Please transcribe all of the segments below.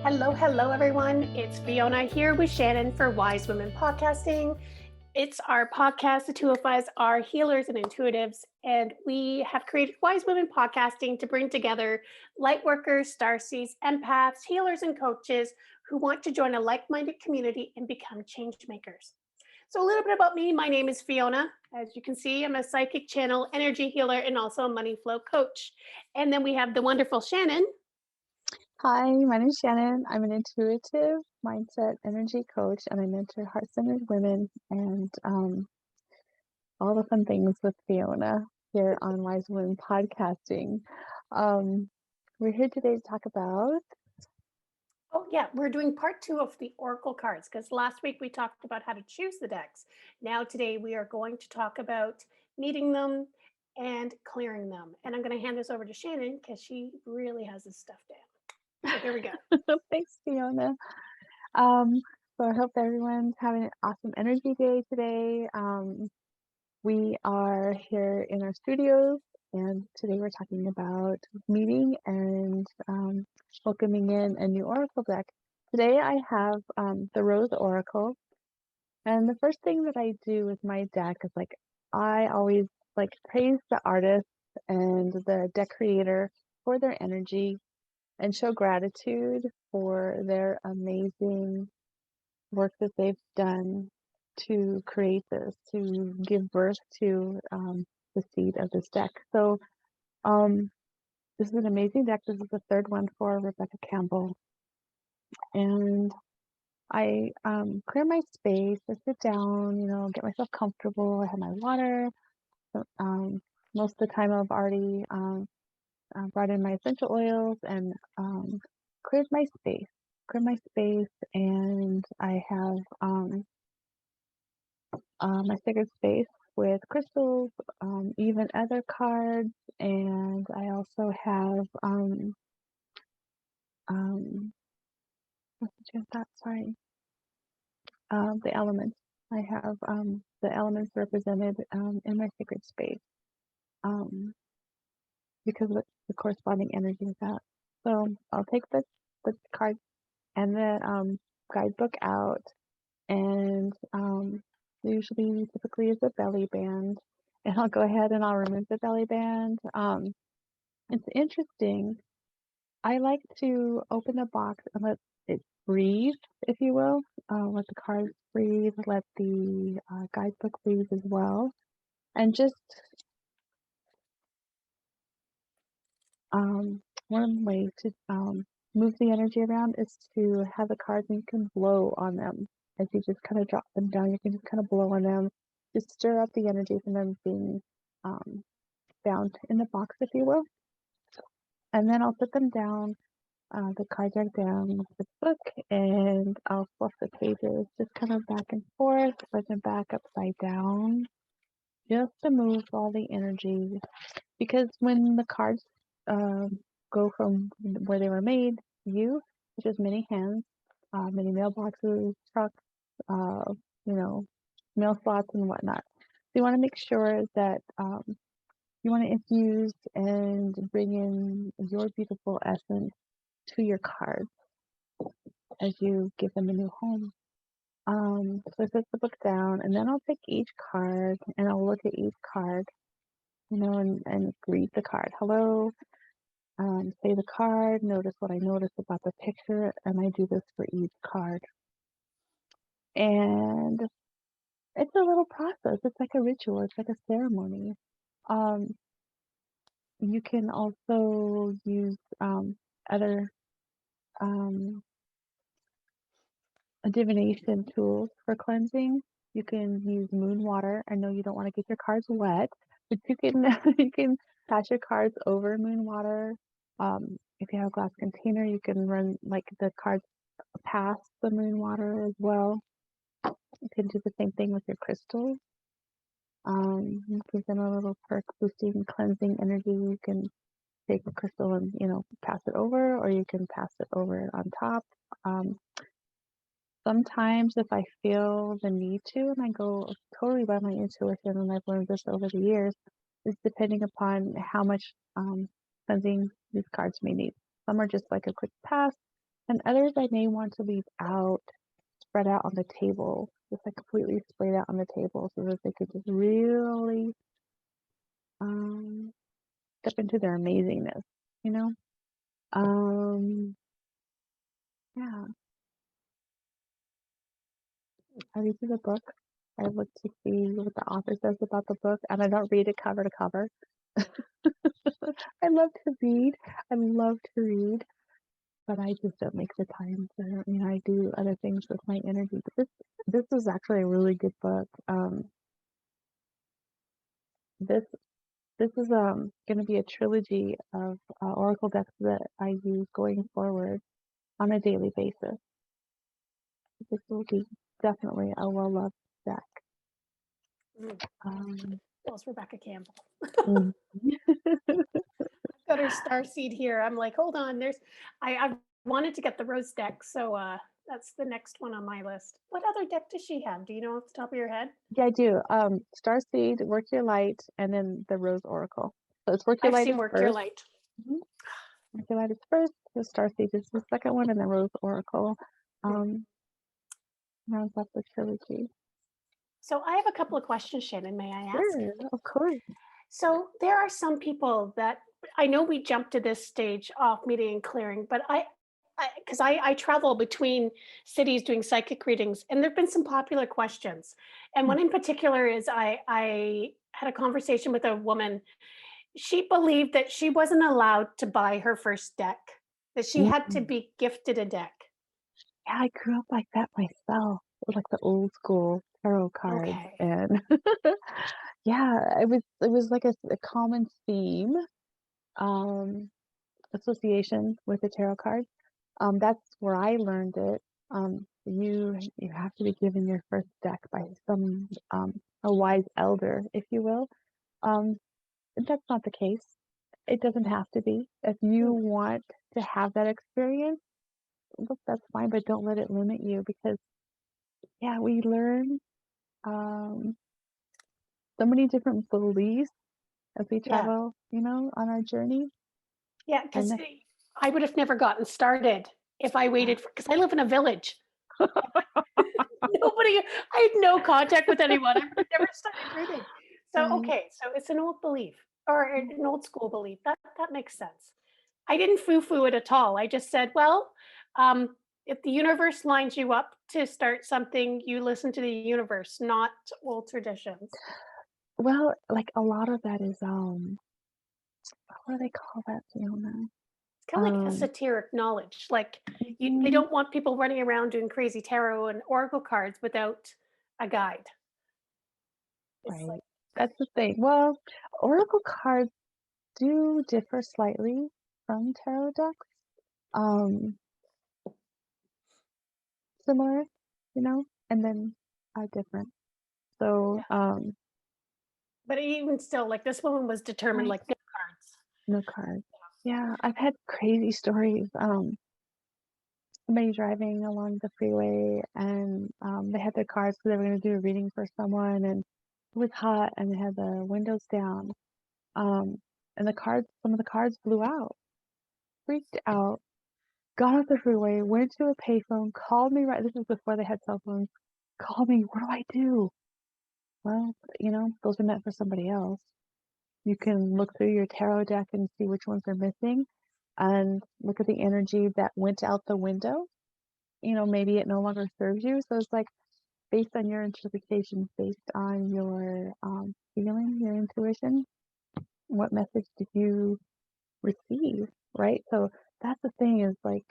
Hello, everyone. It's Fiona here with Shannon for Wise Women Podcasting. It's our podcast. The two of us are healers and intuitives, and we have created Wise Women Podcasting to bring together light workers, starseeds, empaths, healers, and coaches who want to join a like-minded community and become change makers. So a little bit about me. My name is Fiona. As you can see, I'm a psychic channel, energy healer, and also a money flow coach. And then we have the wonderful Shannon. Hi, my name is Shannon. I'm an intuitive mindset energy coach, and I mentor heart-centered women and all the fun things with Fiona here on Wise Women Podcasting. We're here today to talk about. Oh, yeah, we're doing part 2 of the Oracle cards because last week we talked about how to choose the decks. Now, today we are going to talk about needing them and clearing them. And I'm going to hand this over to Shannon because she really has this stuff down. So here we go. Thanks, Fiona. So I hope everyone's having an awesome energy day today. We are here in our studios, and today we're talking about meeting and welcoming in a new Oracle deck. Today I have the Rose Oracle, and the first thing that I do with my deck is I always praise the artist and the deck creator for their energy and show gratitude for their amazing work that they've done to create this, to give birth to the seed of this deck. So this is an amazing deck. This is the third one for Rebecca Campbell. And I clear my space, I sit down, get myself comfortable. I have my water. Most of the time I've already brought in my essential oils and cleared my space. And I have my sacred space with crystals, even other cards, and I also have what's the chance that? Sorry, the elements. I have the elements represented in my sacred space because of the corresponding energy with that. So I'll take the card and the guidebook out, and usually typically is a belly band, and I'll go ahead and I'll remove the belly band. It's interesting. I like to open the box and let it breathe, if you will. Let the cards breathe, let the guidebook breathe as well. And just one way to move the energy around is to have the cards and you can blow on them. As you just kind of drop them down, you can just kind of blow on them, just stir up the energy from them being bound in the box, if you will. And then I'll put them down, the card deck down with the book, and I'll fluff the pages just kind of back and forth, put them back upside down, just to move all the energy. Because when the cards go from where they were made, which is many hands, many mailboxes, trucks, mail slots and whatnot. So you want to make sure that you want to infuse and bring in your beautiful essence to your cards as you give them a new home. So I set the book down, and then I'll take each card and I'll look at each card, and read the card. Hello, say the card, notice what I noticed about the picture, and I do this for each card. And it's a little process. It's like a ritual. It's like a ceremony. You can also use other divination tools for cleansing. You can use moon water. I know you don't want to get your cards wet, but you can you can pass your cards over moon water. If you have a glass container, you can run the cards past the moon water as well. You can do the same thing with your crystals. Give them a little perk boosting, cleansing energy. You can take a crystal and pass it over, or you can pass it over on top. Sometimes if I feel the need to, and I go totally by my intuition, and I've learned this over the years, is depending upon how much cleansing these cards may need. Some are just like a quick pass. and others I may want to leave out, spread out on the table, just like completely spread out on the table so that they could just really um, step into their amazingness, you know? Um, yeah. I read through the book. I look to see what the author says about the book, and I don't read it cover to cover. I love to read. I love to read, but I just don't make the time to, I do other things with my energy. But this is actually a really good book. This this is going to be a trilogy of oracle decks that I use going forward on a daily basis. This will be definitely a well-loved deck. Mm, Um, Those Rebecca Campbell. mm. Got her star seed here. I'm like, hold on. I wanted to get the rose deck, so that's the next one on my list. What other deck does she have? Do you know off the top of your head? Yeah, I do. Starseed, Work Your Light, and then the Rose Oracle. So it's Work Your I've Light seen is Work Your first. Light. Mhm. Work Your Light is first. The Starseed is the second one, and the Rose Oracle Hmm. rounds up the trilogy. So I have a couple of questions, Shannon. May I ask? Sure, of course. So there are some people that I know we jumped to this stage off meeting and clearing, but because I travel between cities doing psychic readings, and there've been some popular questions, and Mm, one in particular is I had a conversation with a woman. She believed that she wasn't allowed to buy her first deck, that she had to mm. be gifted a deck. Yeah, I grew up like that myself, with like the old school tarot cards, Okay. and yeah, it was like a common theme um, association with the tarot cards. That's where I learned it. You have to be given your first deck by some a wise elder, if you will. Um, that's not the case. It doesn't have to be. If you Mm, want to have that experience, look, that's fine, but don't let it limit you because yeah, we learn um, so many different beliefs as we yeah. travel, on our journey. Yeah, And because I would have never gotten started if I yeah, waited for, because I live in a village. Nobody, I had no contact with anyone. I would have never started reading. So, right. okay, so it's an old belief or an old school belief. That makes sense. I didn't foo-foo it at all. I just said, well, if the universe lines you up to start something, you listen to the universe, not old traditions. Well, like a lot of that is what do they call that, Fiona? It's kind of like Um, esoteric knowledge. Like they mhm, don't want people running around doing crazy tarot and oracle cards without a guide. It's right. like, That's the thing. Well, oracle cards do differ slightly from tarot decks. Um, Similar, and then different. So, yeah. But even still, like this woman was determined, right, like no cards. no cards. Yeah, I've had crazy stories. Somebody driving along the freeway and they had their cards because they were going to do a reading for someone, and it was hot and they had the windows down. Um, and some of the cards blew out, freaked out, got off the freeway, went to a payphone, called me right. This was before they had cell phones. Called me. What do I do? Well, those are meant for somebody else. You can look through your tarot deck and see which ones are missing and look at the energy that went out the window. Maybe it no longer serves you. So it's like based on your interpretation, based on your feeling, your intuition, what message did you receive, right? So that's the thing is like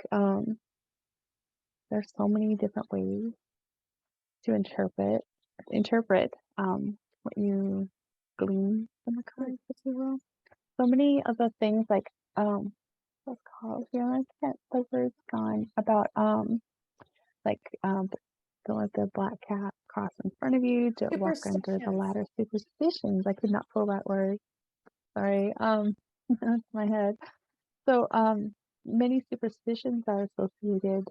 there's so many different ways to interpret what you glean from the Hmm. cards, if you will. So many of the things like what's called I can't the word's gone about like don't let the black cat cross in front of you, don't walk under the Superstitions. ladder. Superstitions. I could not pull that word. Sorry. That's my head. So many superstitions are associated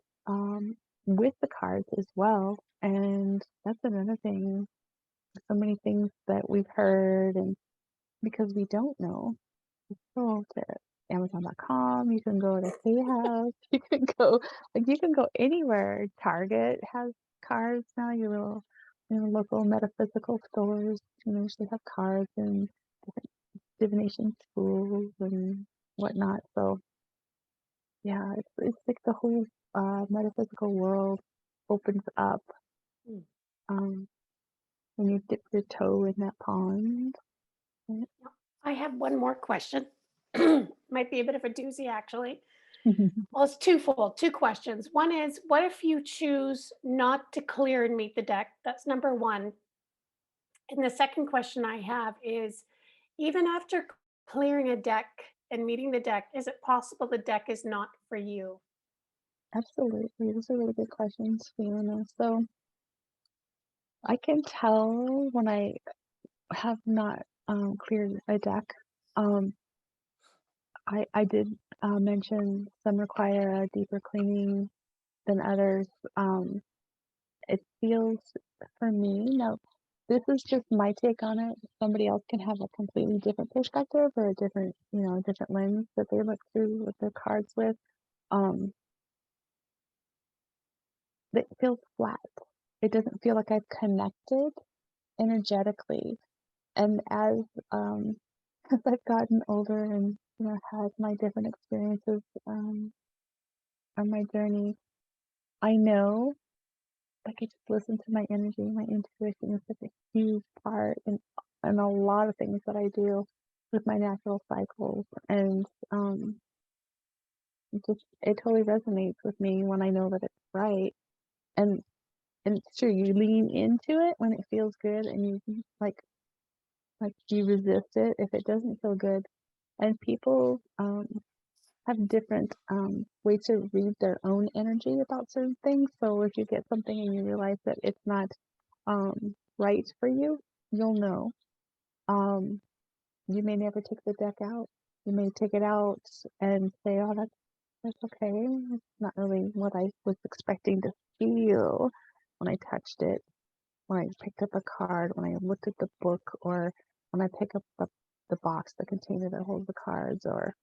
with the cards as well. And that's another thing. So many things that we've heard and because we don't know. So Amazon.com, you can go to Hay House, you can go anywhere. Target has cards now, your little, local metaphysical stores, usually have cards and different divination schools and whatnot. So yeah, it's like the whole metaphysical world opens up Mm. um, when you dip your toe in that pond. I have one more question. Might be a bit of a doozy, actually. Well, it's twofold, two questions. One is, what if you choose not to clear and meet the deck? That's number one. And the second question I have is, even after clearing a deck and meeting the deck, is it possible the deck is not for you? Absolutely, those are really good questions, Fiona. So I can tell when I have not cleared a deck. Um, I did mention some require a deeper cleaning than others. Um, it feels for me now. This is just my take on it. Somebody else can have a completely different perspective or a different, different lens that they look through with their cards with. Um, it feels flat. It doesn't feel like I've connected energetically. And um, as I've gotten older and had my different experiences on my journey, I know like I just listen to my energy. My intuition is such a huge part in a lot of things that I do with my natural cycles, and it totally resonates with me when I know that it's right. And it's true, you lean into it when it feels good, and you like you resist it if it doesn't feel good. And people have different ways to read their own energy about certain things. So if you get something and you realize that it's not right for you, you'll know. Um, you may never take the deck out. You may take it out and say, "Oh, that's okay. It's not really what I was expecting to feel when I touched it, when I picked up a card, when I looked at the book, or when I pick up the box, the container that holds the cards, or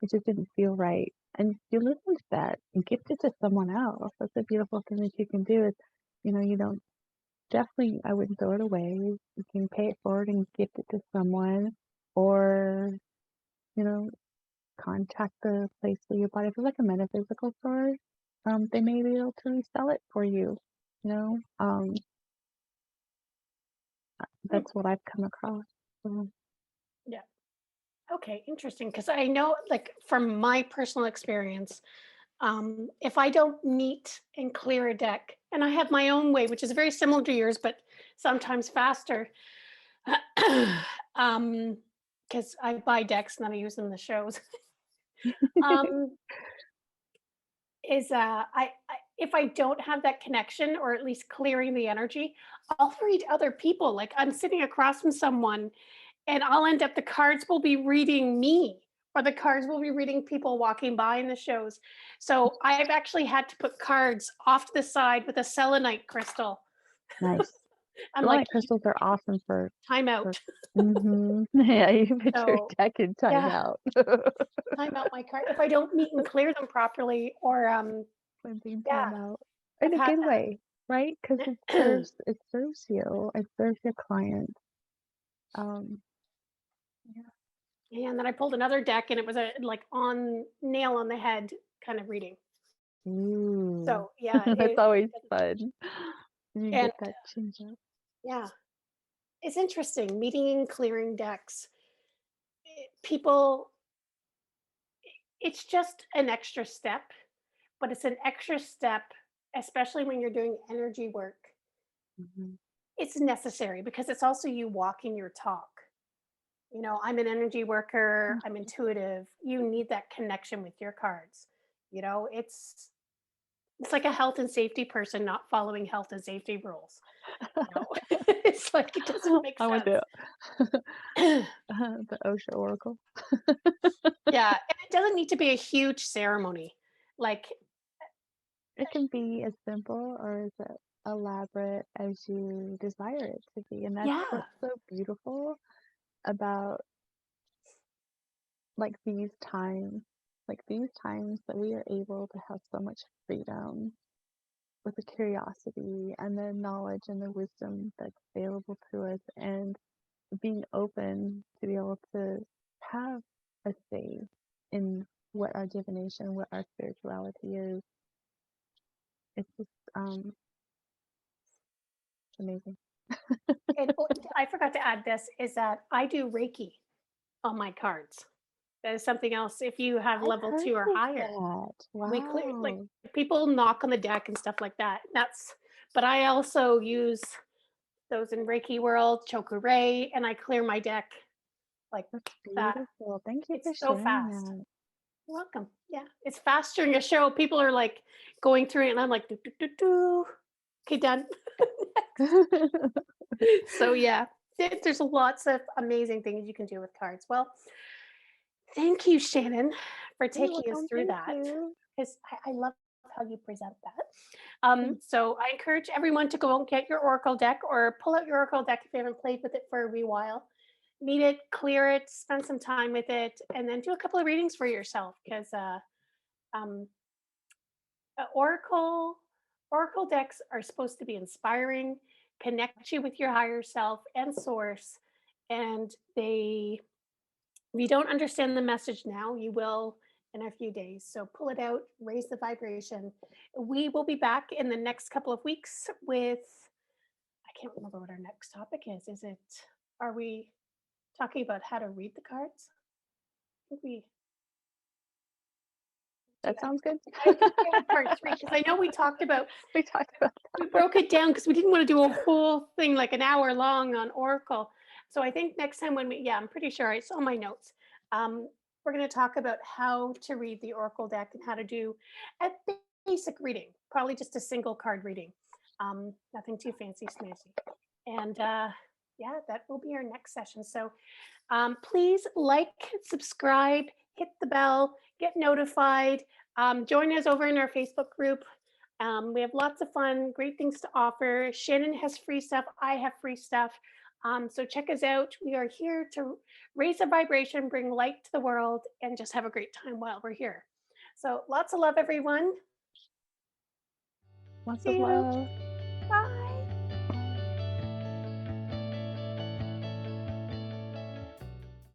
it just didn't feel right." And you listen to that and gift it to someone else. That's a beautiful thing that you can do. Is you don't definitely, I wouldn't throw it away. You can pay it forward and gift it to someone, or you know, contact the place where you bought it. If it's like a metaphysical store, they may be able to resell it for you. You know, Hmm. that's what I've come across. So, Yeah. Okay, interesting. Because I know, like, from my personal experience, if I don't meet and clear a deck, and I have my own way, which is very similar to yours, but sometimes faster, um, because I buy decks and then I use them in the shows. um, I if I don't have that connection or at least clearing the energy, I'll read other people. Like I'm sitting across from someone and I'll end up the cards will be reading me or the cards will be reading people walking by in the shows. So I've actually had to put cards off to the side with a selenite crystal. nice. I'm like, Selenite crystals are awesome time for out. yeah, you put your So deck in yeah, timeout. time out my card. If I don't meet and clear them properly, or Cleansing yeah, timeout. In I've a had good way, right? Because that. it serves you. It serves your client. Um, yeah. And then I pulled another deck and it was a like on nail on the head kind of reading. Ooh. So yeah, That's always fun. You and get that change up. yeah, it's interesting meeting and clearing decks. People, it's just an extra step, but it's an extra step, especially when you're doing energy work. Mhm. It's necessary because it's also you walking your talk. I'm an energy worker, I'm intuitive. You need that connection with your cards. It's like a health and safety person not following health and safety rules. It's like it doesn't make I went sense. to the OSHA Oracle. Yeah, and it doesn't need to be a huge ceremony. Like, It can be as simple or as elaborate as you desire it to be. And that's yeah, what's so beautiful about like these times that we are able to have so much freedom with the curiosity and the knowledge and the wisdom that's available to us, and being open to be able to have a say in what our divination, what our spirituality is. It's just amazing. And I forgot to add this is that I do Reiki on my cards. That is something else. If you have I've level heard 2 or of higher, that. we clear like Wow. people knock on the deck and stuff like that. That's but I also use those in Reiki world, Chokuray, and I clear my deck like That's that. beautiful. Thank you It's for so sharing fast. that. You're welcome. Yeah, it's fast during a show. People are like going through it, and I'm like, do, do, do, do. Okay, done. So yeah, there's lots of amazing things you can do with cards. Well, thank you, Shannon, for You're taking us welcome. through Thank that you. because I love how you present that. Thank So I encourage everyone to go and get your Oracle deck or pull out your Oracle deck if you haven't played with it for a wee while. Meet it, clear it, spend some time with it, and then do a couple of readings for yourself because um, Oracle decks are supposed to be inspiring, connect you with your higher self and source, and they if you don't understand the message now, you will in a few days. So pull it out, raise the vibration. We will be back in the next couple of weeks with, I can't remember what our next topic is. Are we talking about how to read the cards? I think we, That sounds good. I think we had part three because I know we talked about, We talked about we that. broke it down because we didn't want to do a whole thing like an hour long on Oracle. So I think next time yeah, I'm pretty sure I saw my notes. Um, we're going to talk about how to read the Oracle deck and how to do a basic reading, probably just a single card reading. Nothing too fancy smancy. And yeah, that will be our next session. So please like, subscribe, hit the bell, get notified. Join us over in our Facebook group. We have lots of fun, great things to offer. Shannon has free stuff. I have free stuff. So check us out. We are here to raise the vibration, bring light to the world, and just have a great time while we're here. So lots of love, everyone. Lots See of you. love. Bye.